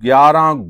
11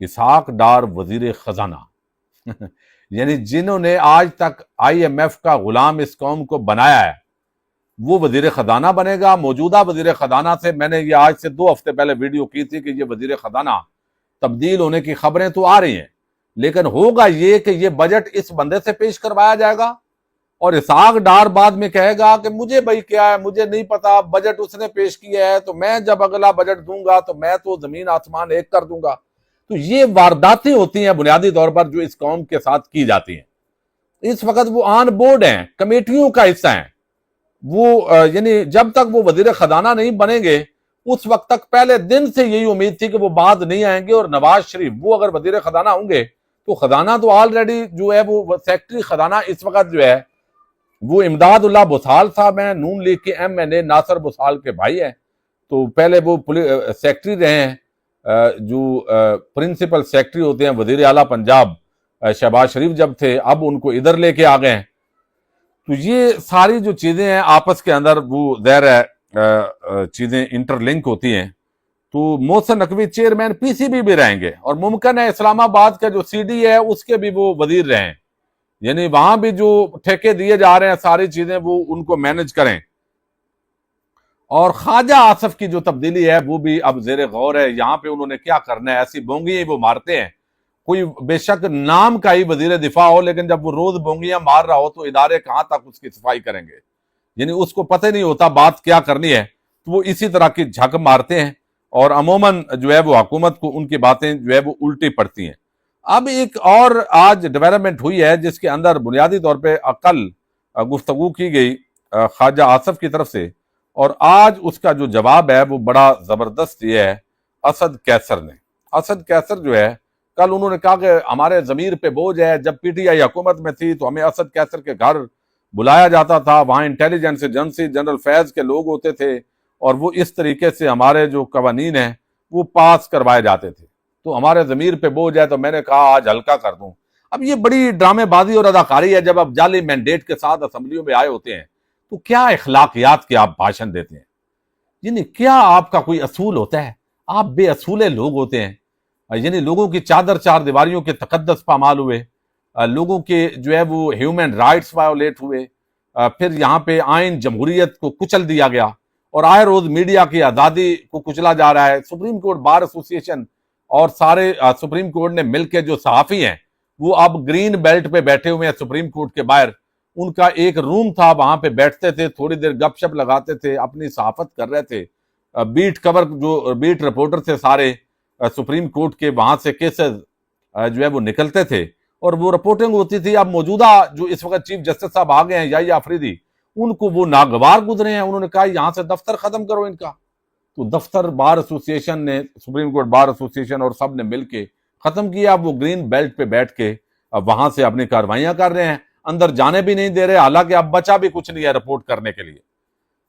اسحاق ڈار وزیر خزانہ یعنی جنہوں نے آج تک آئی ایم ایف کا غلام اس قوم کو بنایا ہے وہ وزیر خزانہ بنے گا. موجودہ وزیر خزانہ سے میں نے یہ آج سے 2 ہفتے پہلے ویڈیو کی تھی کہ یہ وزیر خزانہ تبدیل ہونے کی خبریں تو آ رہی ہیں، لیکن ہوگا یہ کہ یہ بجٹ اس بندے سے پیش کروایا جائے گا اور اسحاق ڈار بعد میں کہے گا کہ مجھے بھائی کیا ہے، مجھے نہیں پتا، بجٹ اس نے پیش کیا ہے تو میں جب اگلا بجٹ دوں گا تو میں تو زمین آسمان ایک کر دوں گا. تو یہ وارداتیں ہوتی ہیں بنیادی طور پر جو اس قوم کے ساتھ کی جاتی ہیں. اس وقت وہ آن بورڈ ہیں، کمیٹیوں کا حصہ ہیں. وہ یعنی جب تک وہ وزیر خزانہ نہیں بنیں گے اس وقت تک پہلے دن سے یہی امید تھی کہ وہ بعد نہیں آئیں گے. اور نواز شریف وہ اگر وزیر خزانہ ہوں گے تو خزانہ تو آلریڈی جو ہے وہ سیکٹری خزانہ اس وقت جو ہے وہ امداد اللہ بھوسال صاحب ہیں، نون لیگ کے ایم این اے ناصر بھوسال کے بھائی ہیں. تو پہلے وہ سیکٹری رہے ہیں، جو پرنسپل سیکٹری ہوتے ہیں وزیر اعلیٰ پنجاب شہباز شریف جب تھے، اب ان کو ادھر لے کے آ گئے ہیں. تو یہ ساری جو چیزیں ہیں آپس کے اندر وہ ظاہر ہے چیزیں انٹر لنک ہوتی ہیں. تو Mohsin Naqvi chairman P C B بھی رہیں گے اور ممکن ہے اسلام آباد کا جو سی ڈی ہے اس کے بھی وہ وزیر رہیں، یعنی وہاں بھی جو ٹھیکے دیے جا رہے ہیں ساری چیزیں وہ ان کو مینج کریں. اور خواجہ آصف کی جو تبدیلی ہے وہ بھی اب زیر غور ہے. یہاں پہ انہوں نے کیا کرنا ہے، ایسی بونگیاں وہ مارتے ہیں. کوئی بے شک نام کا ہی وزیر دفاع ہو لیکن جب وہ روز بونگیاں مار رہا ہو تو ادارے کہاں تک اس کی صفائی کریں گے، یعنی اس کو پتہ نہیں ہوتا بات کیا کرنی ہے. تو وہ اسی طرح کی جھک مارتے ہیں اور عموماً جو ہے وہ حکومت کو ان کی باتیں جو ہے وہ الٹی پڑتی ہیں. اب ایک اور آج ڈیولپمنٹ ہوئی ہے جس کے اندر بنیادی طور پہ کل گفتگو کی گئی خواجہ آصف کی طرف سے، اور آج اس کا جو جواب ہے وہ بڑا زبردست یہ ہے اسد کیسر نے. اسد کیسر جو ہے کل انہوں نے کہا کہ ہمارے ضمیر پہ بوجھ ہے، جب پی ٹی آئی حکومت میں تھی تو ہمیں اسد کیسر کے گھر بلایا جاتا تھا، وہاں انٹیلیجنس ایجنسی جنرل فیض کے لوگ ہوتے تھے اور وہ اس طریقے سے ہمارے جو قوانین ہیں وہ پاس کروائے جاتے تھے، تو ہمارے ضمیر پہ بوجھ ہے تو میں نے کہا آج ہلکا کر دوں. اب یہ بڑی ڈرامے بازی اور اداکاری ہے. جب آپ جعلی مینڈیٹ کے ساتھ اسمبلیوں میں آئے ہوتے ہیں تو کیا اخلاقیات کے آپ بھاشن دیتے ہیں، یعنی کیا آپ کا کوئی اصول ہوتا ہے؟ آپ بے اصولے لوگ ہوتے ہیں. یعنی لوگوں کی چادر چار دیواریوں کے تقدس پامال ہوئے، لوگوں کے جو ہے وہ ہیومن رائٹس وائیولیٹ ہوئے، پھر یہاں پہ آئین جمہوریت کو کچل دیا گیا اور آئے روز میڈیا کی آزادی کو کچلا جا رہا ہے. سپریم کورٹ بار ایسوسی ایشن اور سارے سپریم کورٹ نے مل کے جو صحافی ہیں وہ اب گرین بیلٹ پہ بیٹھے ہوئے ہیں سپریم کورٹ کے باہر. ان کا ایک روم تھا، وہاں پہ بیٹھتے تھے، تھوڑی دیر گپ شپ لگاتے تھے، اپنی صحافت کر رہے تھے. بیٹ کور جو بیٹ رپورٹر تھے سارے سپریم کورٹ کے، وہاں سے کیسز جو ہے وہ نکلتے تھے اور وہ رپورٹنگ ہوتی تھی. اب موجودہ جو اس وقت چیف جسٹس صاحب آ گئے ہیں یحییٰ آفریدی، ان کو وہ ناگوار گزرے ہیں. انہوں نے کہا یہاں سے دفتر ختم کرو ان کا. تو دفتر بار ایسوسی ایشن نے، سپریم کورٹ بار ایسوسی ایشن اور سب نے مل کے ختم کیا. وہ گرین بیلٹ پہ بیٹھ کے وہاں سے اپنی کاروائیاں کر رہے ہیں، اندر جانے بھی نہیں دے رہے، حالانکہ اب بچا بھی کچھ نہیں ہے رپورٹ کرنے کے لیے.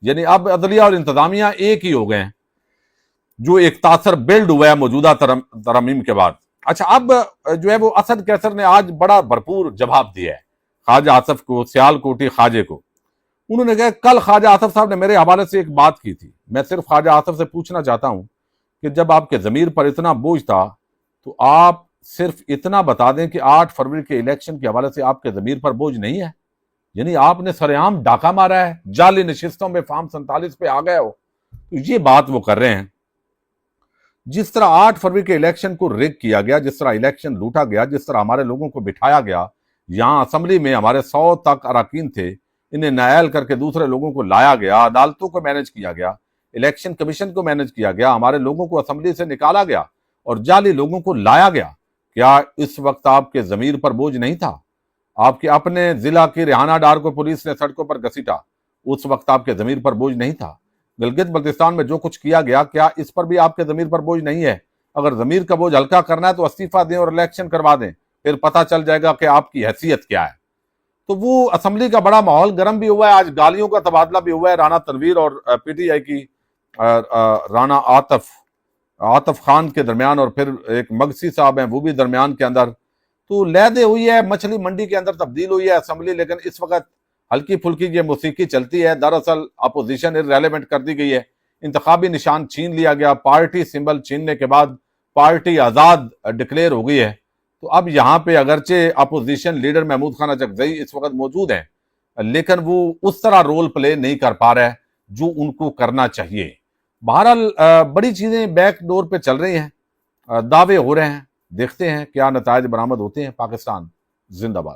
یعنی اب عدلیہ اور انتظامیہ ایک ہی ہو گئے ہیں، جو ایک تاثر بلڈ ہوا ہے موجودہ ترامیم کے بعد. اچھا، اب جو ہے وہ اسد کیسر نے آج بڑا بھرپور جواب دیا ہے خواجہ آصف کو، سیال کوٹی خواجے کو. انہوں نے کہا کل خواجہ آصف صاحب نے میرے حوالے سے ایک بات کی تھی. میں صرف خواجہ آصف سے پوچھنا چاہتا ہوں کہ جب آپ کے ضمیر پر اتنا بوجھ تھا تو آپ صرف اتنا بتا دیں کہ 8 فروری کے الیکشن کے حوالے سے آپ کے ضمیر پر بوجھ نہیں ہے. یعنی آپ نے سر عام ڈاکہ مارا ہے، جعلی نشستوں میں فارم 47 پہ آ گئے ہو. تو یہ بات وہ کر رہے ہیں. جس طرح 8 فروری کے الیکشن کو ریگ کیا گیا، جس طرح الیکشن لوٹا گیا، جس طرح ہمارے لوگوں کو بٹھایا گیا، یہاں اسمبلی میں ہمارے 100 تک اراکین تھے، انہیں نائل کر کے دوسرے لوگوں کو لایا گیا، عدالتوں کو مینج کیا گیا، الیکشن کمیشن کو مینج کیا گیا، ہمارے لوگوں کو اسمبلی سے نکالا گیا اور جعلی لوگوں کو لایا گیا. کیا اس وقت آپ کے ضمیر پر بوجھ نہیں تھا؟ آپ کے اپنے ضلع کی ریحانہ ڈار کو پولیس نے سڑکوں پر گھسیٹا، اس وقت آپ کے ضمیر پر بوجھ نہیں تھا؟ گلگت بلتستان میں جو کچھ کیا گیا، کیا اس پر بھی آپ کے ضمیر پر بوجھ نہیں ہے؟ اگر ضمیر کا بوجھ ہلکا کرنا ہے تو استعفیٰ دیں اور الیکشن کروا دیں، پھر پتہ چل جائے گا کہ آپ کی حیثیت کیا ہے. تو وہ اسمبلی کا بڑا ماحول گرم بھی ہوا ہے. آج گالیوں کا تبادلہ بھی ہوا ہے رانا تنویر اور پی ٹی آئی کی رانا عاطف خان کے درمیان، اور پھر ایک مگسی صاحب ہیں وہ بھی درمیان کے اندر. تو لیدے ہوئی ہے، مچھلی منڈی کے اندر تبدیل ہوئی ہے اسمبلی. لیکن اس وقت ہلکی پھلکی یہ موسیقی چلتی ہے. دراصل اپوزیشن ارریلیونٹ کر دی گئی ہے، انتخابی نشان چھین لیا گیا. پارٹی سمبل چھیننے کے بعد پارٹی آزاد ڈکلیئر ہو گئی ہے، تو اب یہاں پہ اگرچہ اپوزیشن لیڈر محمود خان اچکزئی اس وقت موجود ہیں، لیکن وہ اس طرح رول پلے نہیں کر پا رہا ہے جو ان کو کرنا چاہیے۔ بہرحال بڑی چیزیں بیک ڈور پہ چل رہی ہیں، دعوے ہو رہے ہیں، دیکھتے ہیں کیا نتائج برآمد ہوتے ہیں۔ پاکستان زندہ باد۔